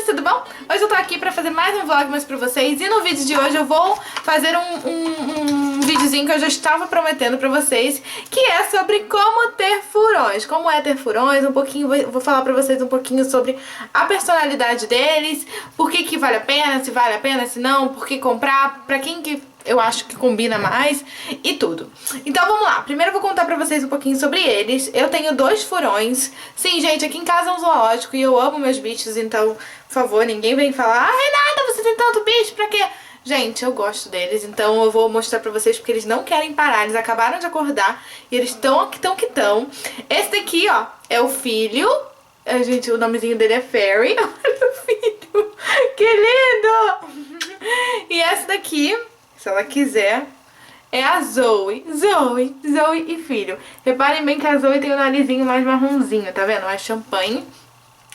tudo bom? Hoje eu tô aqui pra fazer mais um vlogmas pra vocês. E no vídeo de hoje eu vou fazer um videozinho que eu já estava prometendo pra vocês, que é sobre como ter furões. Como é ter furões, vou falar pra vocês um pouquinho sobre a personalidade deles, por que vale a pena, se não, por que comprar, pra quem que eu acho que combina mais e tudo. Então vamos lá, primeiro eu vou contar pra vocês um pouquinho sobre eles. Eu tenho 2 furões. Sim, gente, aqui em casa é um zoológico e eu amo meus bichos, então, por favor, ninguém vem falar: ah, Renata, você tem tanto bicho, pra quê? Gente, eu gosto deles, então eu vou mostrar pra vocês porque eles não querem parar, eles acabaram de acordar e eles estão que estão. Esse daqui, ó, é o filho. Gente, o nomezinho dele é Fairy. Olha o filho, que lindo! E essa daqui, se ela quiser, é a Zoe. Zoe e filho. Reparem bem que a Zoe tem o narizinho mais marronzinho, tá vendo? Mais champanhe.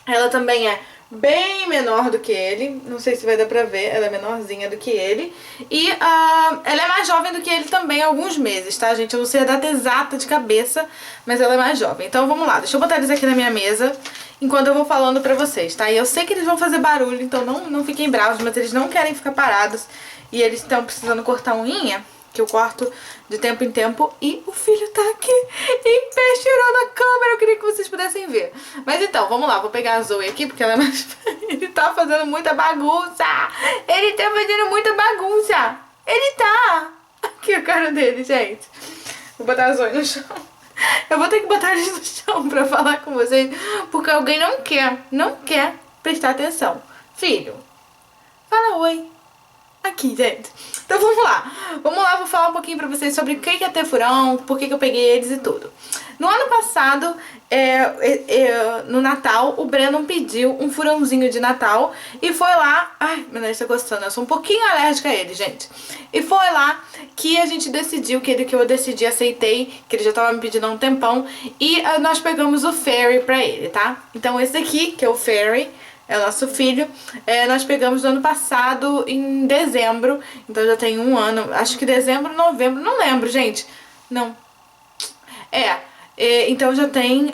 Ela também é bem menor do que ele. Não sei se vai dar pra ver, ela é menorzinha do que ele. E ela é mais jovem do que ele também, há alguns meses, tá, gente? Eu não sei a data exata de cabeça, mas ela é mais jovem. Então vamos lá, deixa eu botar eles aqui na minha mesa enquanto eu vou falando pra vocês, tá? E eu sei que eles vão fazer barulho, então não fiquem bravos, mas eles não querem ficar parados. E eles estão precisando cortar unha, que eu corto de tempo em tempo. E o filho tá aqui em pé, cheirando a câmera. Eu queria que vocês pudessem ver. Mas então, vamos lá. Vou pegar a Zoe aqui, porque ela é mais... Ele tá fazendo muita bagunça. Ele tá fazendo muita bagunça. Ele tá. Aqui a cara dele, gente. Vou botar a Zoe no chão. Eu vou ter que botar eles no chão pra falar com vocês, porque alguém não quer prestar atenção. Filho, fala oi. Aqui, gente. Então vamos lá, vou falar um pouquinho pra vocês sobre o que é ter furão, por que eu peguei eles e tudo. No ano passado, no Natal, o Brandon pediu um furãozinho de Natal e foi lá... Ai, meu nariz tá coçando, eu sou um pouquinho alérgica a ele, gente. E foi lá que a gente decidiu, que eu decidi, aceitei, que ele já tava me pedindo há um tempão, e nós pegamos o Fairy pra ele, tá? Então esse aqui, que é o Fairy, é o nosso filho, nós pegamos no ano passado, em dezembro, então já tem um ano, acho que dezembro, novembro, não lembro, gente, não, então já tem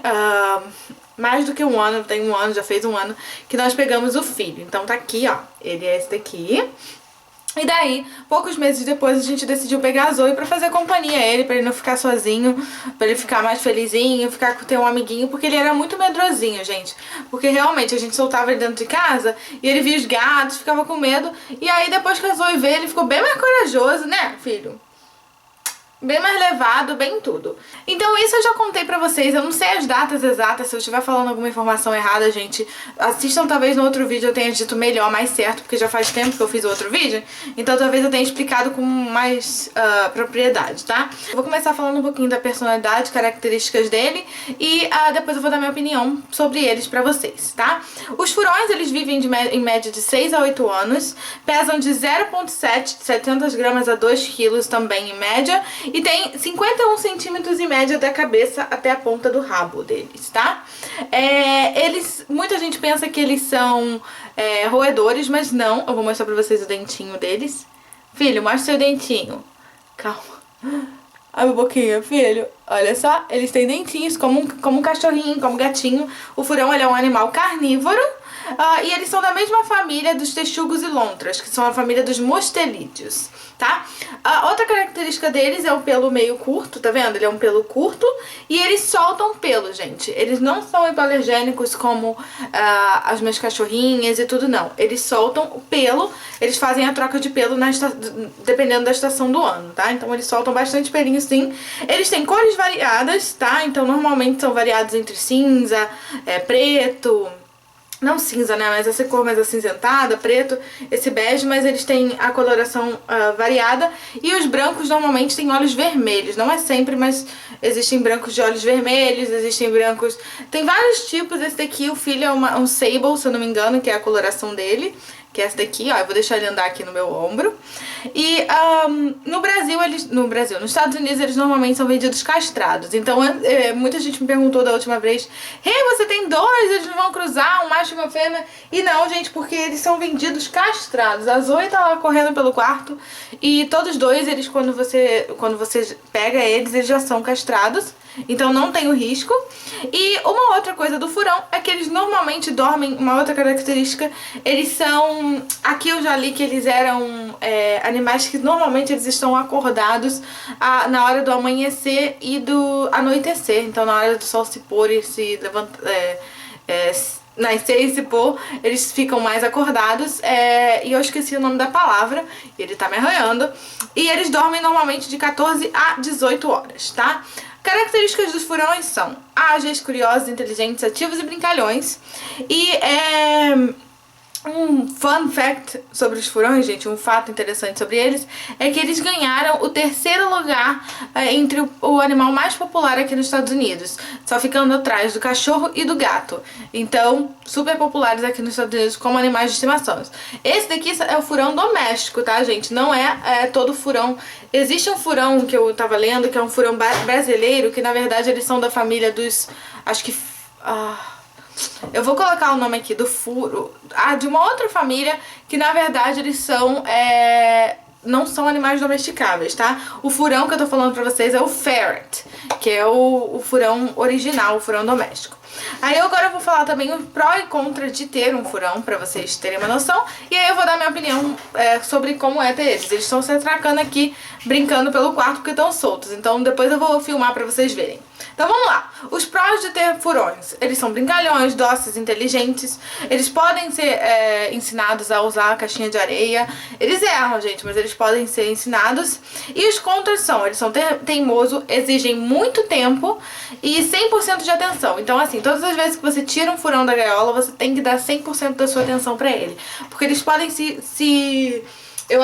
mais do que um ano, tem um ano, já fez um ano, que nós pegamos o filho, então tá aqui, ó, ele é esse daqui. E daí, poucos meses depois, a gente decidiu pegar a Zoe pra fazer companhia a ele, pra ele não ficar sozinho, pra ele ficar mais felizinho, ter um amiguinho, porque ele era muito medrosinho, gente. Porque realmente, a gente soltava ele dentro de casa e ele via os gatos, ficava com medo. E aí, depois que a Zoe veio, ele ficou bem mais corajoso, né, filho? Bem mais levado, bem tudo. Então isso eu já contei pra vocês, eu não sei as datas exatas, se eu estiver falando alguma informação errada, gente, assistam talvez no outro vídeo eu tenha dito melhor, mais certo, porque já faz tempo que eu fiz o outro vídeo, então talvez eu tenha explicado com mais propriedade, tá? Eu vou começar falando um pouquinho da personalidade, características dele, e depois eu vou dar minha opinião sobre eles pra vocês, tá? Os furões, eles vivem em média de 6 a 8 anos, pesam de 0,7, 700 gramas a 2 quilos também em média, e tem 51 centímetros em média da cabeça até a ponta do rabo deles, tá? Muita gente pensa que eles são roedores, mas não. Eu vou mostrar pra vocês o dentinho deles. Filho, mostra seu dentinho. Calma. A minha boquinha, filho. Olha só, eles têm dentinhos como um cachorrinho, como um gatinho. O furão, ele é um animal carnívoro. E eles são da mesma família dos texugos e lontras, que são a família dos mustelídeos, tá? Outra característica deles é o pelo meio curto, tá vendo? Ele é um pelo curto e eles soltam pelo, gente. Eles não são hipoalergênicos como as minhas cachorrinhas e tudo, não. Eles soltam o pelo, eles fazem a troca de pelo dependendo da estação do ano, tá? Então eles soltam bastante pelinho, sim. Eles têm cores variadas, tá? Então normalmente são variados entre cinza, preto... Não cinza, né? Mas essa cor mais acinzentada, preto, esse bege, mas eles têm a coloração variada. E os brancos normalmente têm olhos vermelhos. Não é sempre, mas existem brancos de olhos vermelhos, existem brancos... Tem vários tipos. Esse daqui, o filho é um sable, se eu não me engano, que é a coloração dele. Que é essa daqui, ó, eu vou deixar ele andar aqui no meu ombro. E nos Estados Unidos, eles normalmente são vendidos castrados. Então, muita gente me perguntou da última vez: hey, você tem 2, eles não vão cruzar, um macho e uma fêmea? E não, gente, porque eles são vendidos castrados. A Zoe tá lá correndo pelo quarto e todos 2, eles, quando você pega eles já são castrados. então não tem o risco. E uma outra coisa do furão é que eles normalmente dormem, uma outra característica, eles são, aqui eu já li que eles eram animais que normalmente eles estão acordados na hora do amanhecer e do anoitecer, então na hora do sol se pôr e se levantar, nascer e se pôr, eles ficam mais acordados, e eu esqueci o nome da palavra, ele tá me arranhando, e eles dormem normalmente de 14 a 18 horas, tá? Características dos furões são ágeis, curiosos, inteligentes, ativos e brincalhões. E um fun fact sobre os furões, gente, um fato interessante sobre eles, é que eles ganharam o 3º lugar entre o animal mais popular aqui nos Estados Unidos, só ficando atrás do cachorro e do gato. Então, super populares aqui nos Estados Unidos como animais de estimação. Esse daqui é o furão doméstico, tá, gente? Não é todo furão. Existe um furão que eu tava lendo, que é um furão brasileiro, que na verdade eles são da família dos... acho que... eu vou colocar o nome aqui do furo, de uma outra família, que na verdade eles são, não são animais domesticáveis, tá? O furão que eu tô falando pra vocês é o ferret, que é o furão original, o furão doméstico. Aí agora eu vou falar também o pró e contra de ter um furão, pra vocês terem uma noção. E aí eu vou dar minha opinião sobre como é ter eles. Eles estão se atracando aqui, brincando pelo quarto porque estão soltos. Então depois eu vou filmar pra vocês verem. Então vamos lá. Os prós de ter furões. Eles são brincalhões, dóceis, inteligentes. Eles podem ser ensinados a usar a caixinha de areia. Eles erram, gente, mas eles podem ser ensinados. E os contras são, eles são teimosos, exigem muito tempo e 100% de atenção. Então assim, todas as vezes que você tira um furão da gaiola, você tem que dar 100% da sua atenção pra ele. Porque eles podem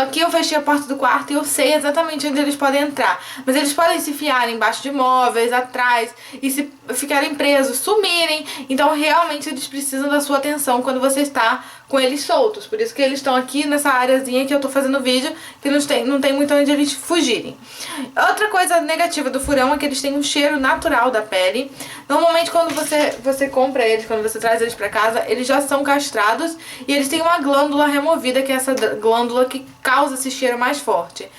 Aqui eu fechei a porta do quarto e eu sei exatamente onde eles podem entrar. Mas eles podem se enfiar embaixo de móveis, atrás, e se ficarem presos, sumirem. Então realmente eles precisam da sua atenção quando você está com eles soltos. Por isso que eles estão aqui nessa areazinha que eu tô fazendo vídeo, que não tem muito onde eles fugirem. Outra coisa negativa do furão é que eles têm um cheiro natural da pele. Normalmente quando você compra eles, quando você traz eles pra casa, eles já são castrados e eles têm uma glândula removida, que é essa glândula que causa esse cheiro mais forte.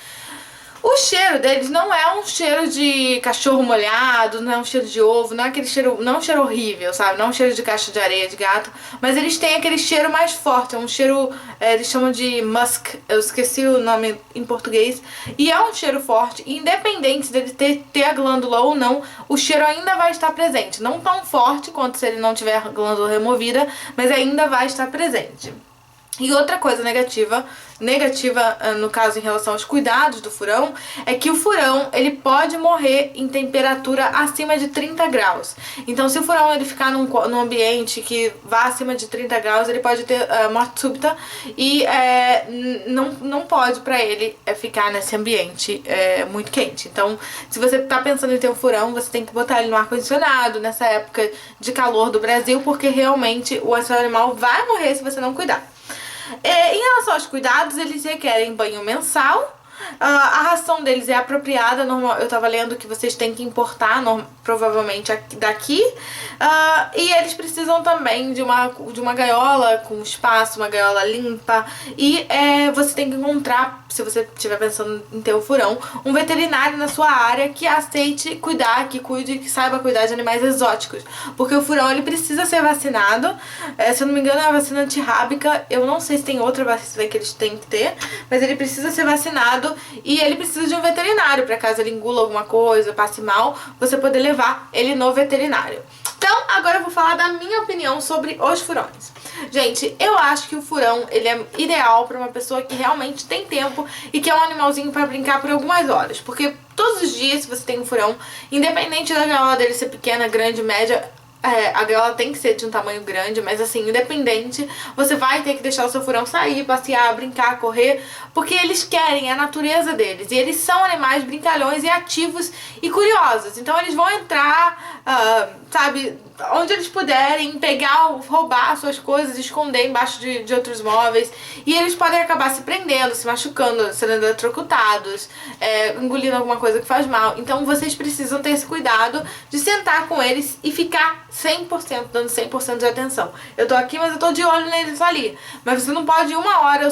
O cheiro deles não é um cheiro de cachorro molhado, não é um cheiro de ovo, não é aquele cheiro, não é um cheiro horrível, sabe? Não é um cheiro de caixa de areia de gato, mas eles têm aquele cheiro mais forte, é um cheiro, eles chamam de musk, eu esqueci o nome em português, e é um cheiro forte, independente dele ter a glândula ou não, o cheiro ainda vai estar presente, não tão forte quanto se ele não tiver a glândula removida, mas ainda vai estar presente. E outra coisa negativa no caso em relação aos cuidados do furão, é que o furão, ele pode morrer em temperatura acima de 30 graus. Então se o furão ele ficar num ambiente que vá acima de 30 graus, ele pode ter morte súbita e não pode pra ele ficar nesse ambiente muito quente. Então se você tá pensando em ter um furão, você tem que botar ele no ar-condicionado nessa época de calor do Brasil, porque realmente o seu animal vai morrer se você não cuidar. Em relação aos cuidados, eles requerem banho mensal. A ração deles é apropriada, eu tava lendo que vocês têm que importar, provavelmente daqui. E eles precisam também de uma gaiola com espaço, uma gaiola limpa. E você tem que encontrar, se você estiver pensando em ter um furão, um veterinário na sua área que aceite cuidar, que saiba cuidar de animais exóticos. Porque o furão, ele precisa ser vacinado. Se eu não me engano, é a vacina antirrábica. Eu não sei se tem outra vacina que eles têm que ter, mas ele precisa ser vacinado. E ele precisa de um veterinário para caso ele engula alguma coisa, passe mal, você poder levar ele no veterinário. Então, agora eu vou falar da minha opinião sobre os furões. Gente, eu acho que o furão, ele é ideal para uma pessoa que realmente tem tempo e quer um animalzinho para brincar por algumas horas. Porque todos os dias, se você tem um furão, independente da gaiola dele ser pequena, grande, média, a gaiola tem que ser de um tamanho grande, mas assim, independente, você vai ter que deixar o seu furão sair, passear, brincar, correr, porque eles querem, é a natureza deles. E eles são animais brincalhões e ativos e curiosos. Então eles vão entrar, sabe, onde eles puderem pegar, roubar suas coisas, esconder embaixo de outros móveis. E eles podem acabar se prendendo, se machucando, sendo eletrocutados, engolindo alguma coisa que faz mal. Então vocês precisam ter esse cuidado de sentar com eles e ficar 100%, dando 100% de atenção. Eu tô aqui, mas eu tô de olho neles ali. Mas você não pode, uma hora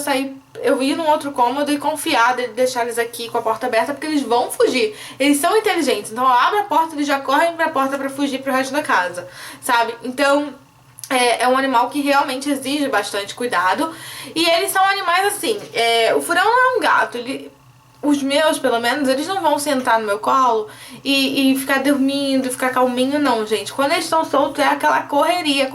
eu ir num outro cômodo e confiar de deixar eles aqui com a porta aberta, porque eles vão fugir. Eles são inteligentes, então eu abro a porta, eles já correm pra porta pra fugir pro resto da casa, sabe? Então é um animal que realmente exige bastante cuidado. E eles são animais assim, o furão não é um gato, os meus, pelo menos, eles não vão sentar no meu colo e ficar dormindo, ficar calminho, não, gente. Quando eles estão soltos é aquela correria.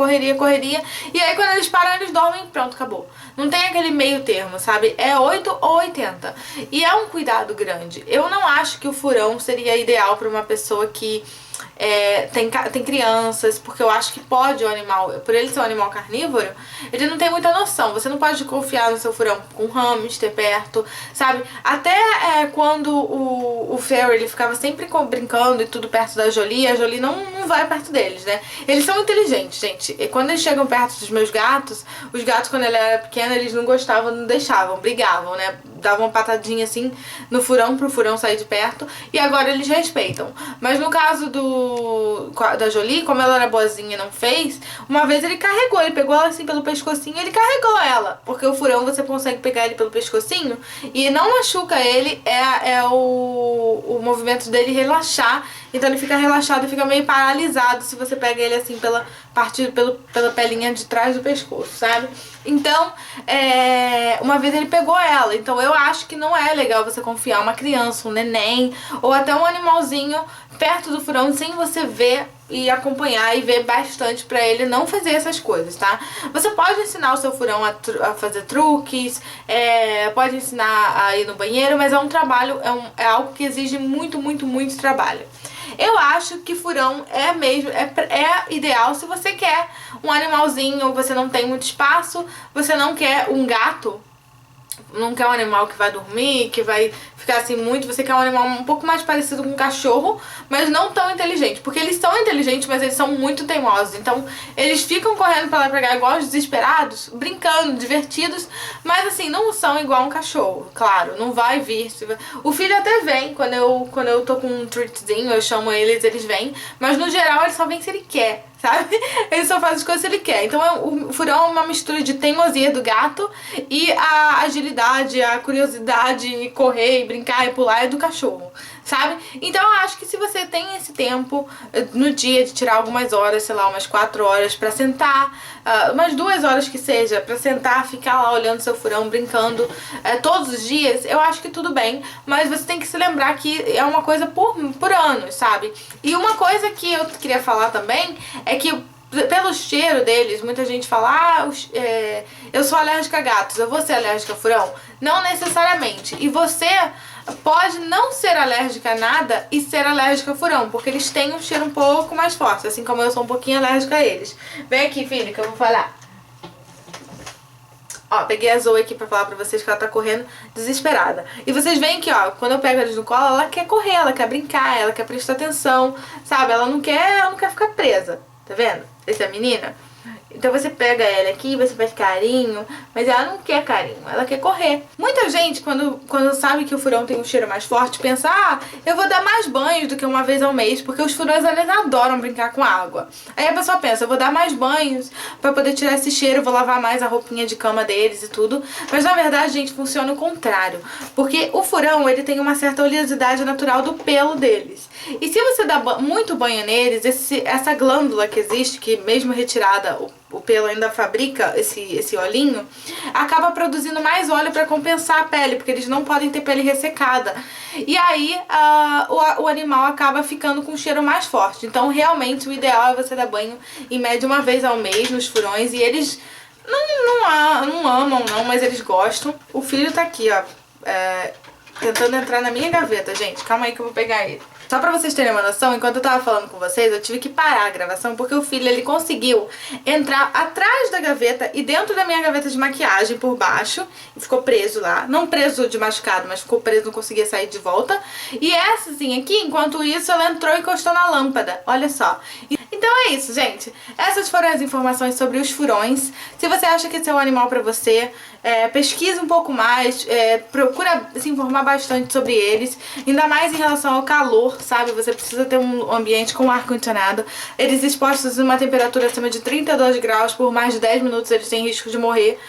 E aí quando eles param, eles dormem, pronto, acabou. Não tem aquele meio termo, sabe? É 8 ou 80. E é um cuidado grande. Eu não acho que o furão seria ideal para uma pessoa que tem crianças, porque eu acho que pode o animal, por ele ser um animal carnívoro, ele não tem muita noção. Você não pode confiar no seu furão com um hamster perto, sabe? Até quando o Ferry, ele ficava sempre brincando e tudo perto da Jolie, a Jolie não vai perto deles, né? Eles são inteligentes, gente. E quando eles chegam perto dos meus gatos, os gatos, quando ele era pequeno, eles não gostavam, não deixavam, brigavam, né? Davam uma patadinha assim no furão pro furão sair de perto, e agora eles respeitam. Mas no caso da Jolie, como ela era boazinha e não fez, uma vez ele pegou ela assim pelo pescocinho e ele carregou ela, porque o furão você consegue pegar ele pelo pescocinho e não machuca ele, o movimento dele relaxar, então ele fica relaxado e fica meio paralisado se você pega ele assim pela pelinha de trás do pescoço, sabe? Então, uma vez ele pegou ela, então eu acho que não é legal você confiar uma criança, um neném, ou até um animalzinho perto do furão sem você ver e acompanhar e ver bastante pra ele não fazer essas coisas, tá? Você pode ensinar o seu furão a fazer truques, pode ensinar a ir no banheiro, mas é um trabalho, é algo que exige muito, muito, muito trabalho. Eu acho que furão é ideal se você quer um animalzinho, você não tem muito espaço, você não quer um gato, não quer um animal que vai dormir, que vai ficar assim muito, você quer um animal um pouco mais parecido com um cachorro, mas não tão inteligente, porque eles são inteligentes, mas eles são muito teimosos, então eles ficam correndo pra lá e pra cá igual os desesperados, brincando, divertidos, mas assim, não são igual um cachorro, claro, não vai vir. O filho até vem, quando eu tô com um treatzinho, eu chamo eles vêm, mas no geral ele só vem se ele quer, sabe? Ele só faz as coisas se ele quer. Então o furão é uma mistura de teimosia do gato e a agilidade, a curiosidade, e correr, e brincar e pular é do cachorro, sabe? Então eu acho que se você tem esse tempo no dia de tirar algumas horas, sei lá, umas 4 horas pra sentar, umas 2 horas que seja, pra sentar, ficar lá olhando seu furão, brincando todos os dias, eu acho que tudo bem, mas você tem que se lembrar que é uma coisa por anos, sabe? E uma coisa que eu queria falar também é que pelo cheiro deles, muita gente fala, eu sou alérgica a gatos, eu vou ser alérgica a furão? Não necessariamente. E você pode não ser alérgica a nada e ser alérgica a furão, porque eles têm um cheiro um pouco mais forte, assim como eu sou um pouquinho alérgica a eles. Vem aqui, filha, que eu vou falar. Ó, peguei a Zoe aqui pra falar pra vocês que ela tá correndo desesperada. E vocês veem que, ó, quando eu pego eles no colo, ela quer correr, ela quer brincar, ela quer prestar atenção, sabe? Ela não quer ficar presa, tá vendo? Essa é a menina. Então você pega ela aqui, você faz carinho, mas ela não quer carinho, ela quer correr. Muita gente, quando sabe que o furão tem um cheiro mais forte, pensa, eu vou dar mais banhos do que uma vez ao mês, porque os furões, eles adoram brincar com água. Aí a pessoa pensa, eu vou dar mais banhos pra poder tirar esse cheiro, vou lavar mais a roupinha de cama deles e tudo. Mas na verdade, gente, funciona o contrário. Porque o furão, ele tem uma certa oleosidade natural do pelo deles. E se você dá muito banho neles, essa glândula que existe, que mesmo retirada, o pelo ainda fabrica esse olhinho, acaba produzindo mais óleo para compensar a pele, porque eles não podem ter pele ressecada. E aí o animal acaba ficando com um cheiro mais forte. Então realmente o ideal é você dar banho em média uma vez ao mês nos furões, e eles não amam não, mas eles gostam. O filho tá aqui, ó, tentando entrar na minha gaveta, gente. Calma aí que eu vou pegar ele. Só pra vocês terem uma noção, enquanto eu tava falando com vocês, eu tive que parar a gravação porque o filho, ele conseguiu entrar atrás da gaveta e dentro da minha gaveta de maquiagem por baixo e ficou preso lá. Não preso de machucado, mas ficou preso, não conseguia sair de volta. E essa, assim, aqui, enquanto isso, ela entrou e encostou na lâmpada. Olha só. Então Então é isso, gente. Essas foram as informações sobre os furões. Se você acha que esse é um animal pra você, pesquisa um pouco mais, procura se informar bastante sobre eles, ainda mais em relação ao calor, sabe? Você precisa ter um ambiente com ar-condicionado. Eles expostos a uma temperatura acima de 32 graus por mais de 10 minutos, eles têm risco de morrer.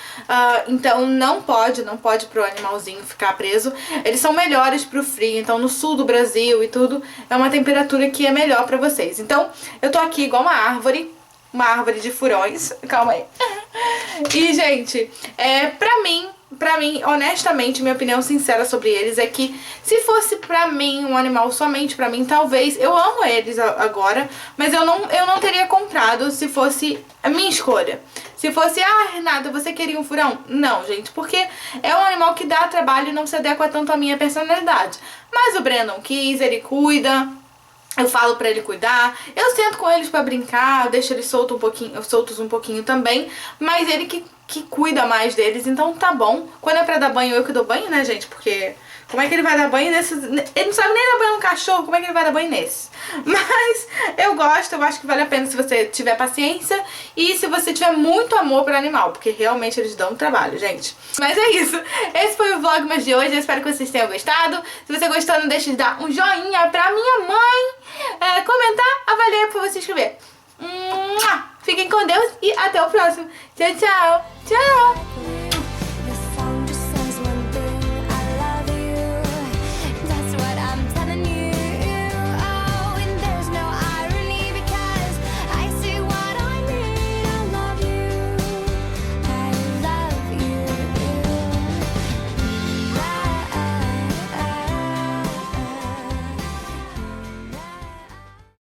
Então não pode pro animalzinho ficar preso. Eles são melhores pro frio, então no sul do Brasil e tudo, é uma temperatura que é melhor pra vocês. Então eu tô aqui igual uma árvore de furões. Calma aí. E, gente, pra mim, honestamente, minha opinião sincera sobre eles é que se fosse pra mim, um animal somente pra mim, talvez, eu amo eles agora, mas eu não teria comprado se fosse a minha escolha. Se fosse, Renata, você queria um furão? Não, gente, porque é um animal que dá trabalho e não se adequa tanto à minha personalidade. Mas o Brandon quis, ele cuida. Eu falo pra ele cuidar, eu sento com eles pra brincar, eu deixo eles soltos um pouquinho também, mas ele que cuida mais deles, então tá bom. Quando é pra dar banho, eu que dou banho, né, gente? Porque como é que ele vai dar banho nesse... Ele não sabe nem dar banho no cachorro, como é que ele vai dar banho nesse? Mas eu gosto, eu acho que vale a pena se você tiver paciência e se você tiver muito amor pro animal, porque realmente eles dão trabalho, gente. Mas é isso, esse foi o Vlogmas de hoje, eu espero que vocês tenham gostado. Se você gostou, não deixe de dar um joinha pra minha mãe, comentar, avaliar pra você inscrever. Fiquem com Deus e até o próximo. Tchau, tchau. Tchau.